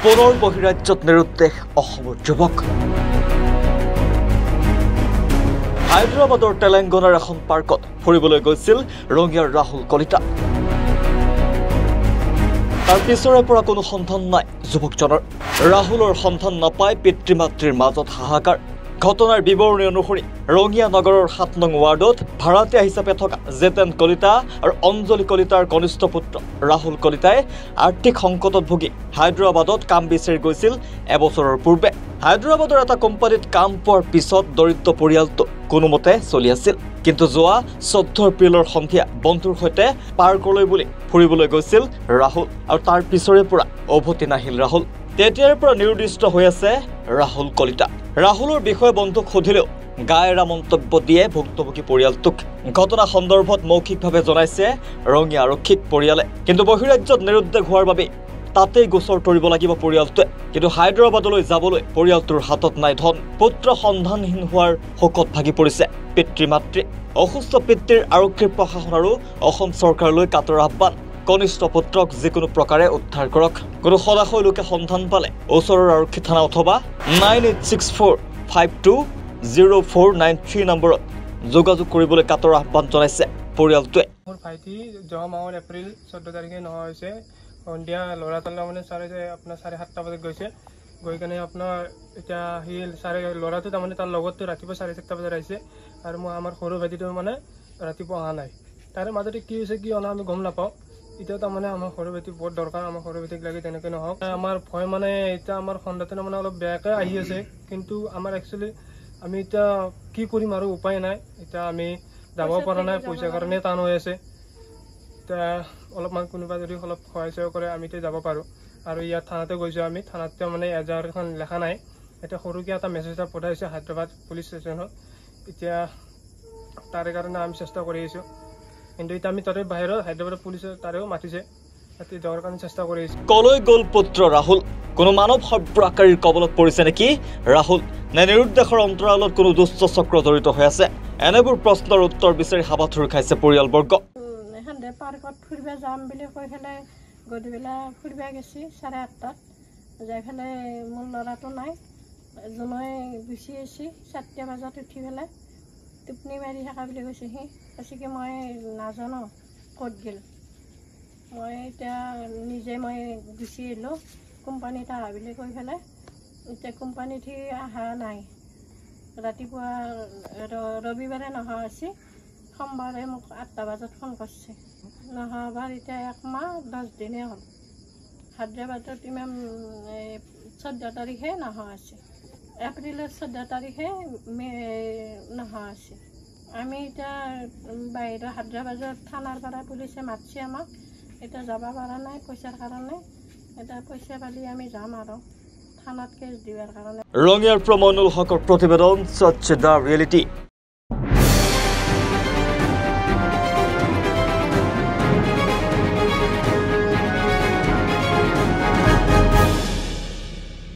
পুনৰ বহিৰাজ্যত নিৰুদ্দেশ অসমৰ যুৱক। হায়দৰাবাদৰ তেলেংগানাৰ এখন পাৰ্কত ফুৰিবলৈ গৈছিল ৰঙিয়াৰ ৰাহুল কলিতা। তাৰ পিছৰে পৰা কোনো সন্ধান নাই যুৱকজনৰ। ৰাহুলৰ সন্ধান নাপাই পিতৃ মাতৃৰ মাজত হাহাকাৰ। ঘটনাৰ বিৱৰণী অনুসৰি ৰঙিয়া নগৰৰ ৭ নং ৱাৰ্ডত ভাড়াতীয়া হিচাপে থকা জেতেন কলিতা আৰু অঞ্জলি কলিতাৰ কনিষ্ঠ পুত্ৰ ৰাহুল কলিতাই আৰ্থিক সংকটত ভুগি হায়দৰাবাদত কাম বিচাৰি গৈছিল এবছৰৰ পূৰ্বে। হায়দৰাবাদৰ এটা কোম্পানীত কাম পোৱাৰ পিছত দৰিদ্ৰ পৰিয়ালটো কোনোমতে চলি আছিল। কিন্তু যোৱা 14 এপ্ৰিলৰ সন্ধিয়া বন্ধুৰ সৈতে পাৰ্কলৈ বুলি ফুৰিবলৈ গৈছিল ৰাহুল আৰু তাৰ পিছৰে পৰা উভতি নাহিল ৰাহুল। তেতিয়াৰ পৰা নিৰুদ্দিষ্ট হৈ আছে ৰাহুল কলিতা। ৰাহুলৰ বিষয়ে বন্ধুক সুধিলেও গায়েৰা মন্তব্য দিয়ে ভুক্তভোগী পৰিয়ালটোক। ঘটনা সন্দৰ্ভত মৌখিকভাৱে জনাইছে ৰঙিয়া আৰক্ষীক পৰিয়ালে। কিন্তু বহিৰাজ্যত নিৰুদ্দেশ হোৱাৰ বাবে তাতেই গোচৰ তৰিব লাগিব পৰিয়ালটোৱে। কিন্তু হায়দৰাবাদলৈ যাবলৈ পৰিয়ালটোৰ হাতত নাই ধন। পুত্ৰ সন্ধানহীন হোৱাৰ শোকত ভাগি পৰিছে পিতৃ মাতৃ। অসুস্থ পিতৃৰ আৰক্ষী প্ৰশাসন আৰু অসম চৰকাৰলৈ কাটৰ আহ্বান। কনিষ্ঠ পুত্ৰক যিকোনো প্ৰকাৰে উদ্ধাৰ কৰক। কোনো সদাশয় লোকে সন্ধান পালে ওচৰৰ আৰক্ষী থানা অথবা 9864520493 নম্বৰত যোগাযোগ কৰিবলৈ কাটৰ আহ্বান জনাইছে পৰিয়ালটোৱে। মোৰ ভাইটি যোৱা মাহৰ এপ্ৰিল 14 তাৰিখে নোহোৱা হৈছে। সন্ধিয়া ল'ৰাটোলৈ মানে আপোনাৰ 7:30 বজাত গৈছে। গৈ কেনে আপোনাৰ এতিয়া সি ল'ৰাটো তাৰমানে তাৰ লগতো ৰাতিপুৱা 4:30 বজাত আহিছে আৰু মই আমাৰ সৰু ভাইটিটো মানে ৰাতিপুৱা অহা নাই। তাৰে মাজতে কি হৈছে কি অনা আমি গম নাপাওঁ। এতিয়া তাৰমানে আমাৰ সৰু ভাইটি বহুত দৰকাৰ, আমাৰ সৰু ভাইটিক লাগে তেনেকৈ নহওক। আমাৰ ভয় মানে এতিয়া আমাৰ সন্ধানটো মানে অলপ বেয়াকৈ আহি আছে। কিন্তু আমাৰ একচুৱেলি আমি এতিয়া কি কৰিম আৰু উপায় নাই। এতিয়া আমি যাব পৰা নাই, পইচাৰ কাৰণে টান হৈ আছে। এতিয়া অলপমান কোনোবা যদি অলপ সহায় চহায় কৰে আমি এতিয়া যাব পাৰোঁ। আৰু ইয়াত থানাতে গৈছোঁ আমি, থানাত মানে এজাহাৰখন লেখা নাই। এতিয়া সৰুকৈ এটা মেছেজ এটা পঠাইছে হায়দৰাবাদ পুলিচ ষ্টেচনত। এতিয়া তাৰে কাৰণে আমি চেষ্টা কৰি আছোঁ। কিন্তু এতিয়া আমি তাৰে বাহিৰত হায়দৰাবাদ পুলিচে তাৰেও মাতিছে, তাতে যাৱাৰ কাৰণে চেষ্টা কৰি আছোঁ। কলৈ গ'ল পুত্ৰ ৰাহুল? কোনো মানৱ সৰ্বৰাকাৰীৰ কবলত পৰিছে নেকি ৰাহুল? নে নিৰুদ্দেশৰ অন্তৰালত কোনো দুষ্ট চক্ৰ জড়িত হৈ আছে? এনেবোৰ প্ৰশ্নৰ উত্তৰ বিচাৰি হাবাথুৰি খাইছে পৰিয়ালবৰ্গ। পাৰ্কত ফুৰিব যাম বুলি কৈ পেলাই গধূলা ফুৰিব গেছি 8:30 যাই পেলাই মোৰ ল'ৰাটো নাই। জোনাই গুচি আহিছে 4টা বজাত উঠি পেলাই টোপনি মাৰি থকা বুলি কৈছে। সি কৈছে কি মই নাজানো ক'ত গ'ল। মই এতিয়া নিজে গুচি আহিলোঁ কোম্পানীত আহা বুলি কৈ পেলাই। এতিয়া কোম্পানীত সি অহা নাই। ৰাতিপুৱা ৰবিবাৰে নহা হৈছে, সোমবাৰে মোক 8টা বজাত ফোন কৰিছে। নহ'বাৰ এতিয়া 1 মাহ 10 দিনেই হ'ল। হায়দৰাবাদত ইমান 14 তাৰিখে নহা আছে, এপ্ৰিলৰ 14 তাৰিখে নহা আছে। আমি এতিয়া বাহিৰৰ হায়দৰাবাদৰ থানাৰ পৰা পুলিচে মাতিছে আমাক। এতিয়া যাব পৰা নাই পইচাৰ কাৰণে। এতিয়া পইচা পালি আমি যাম আৰু থানাত কেছ দিয়াৰ কাৰণে। ৰঙিয়াৰ পৰা মইনুল হকৰ প্ৰতিবেদন, স্বচ্ছ দ্য ৰিয়েলিটি।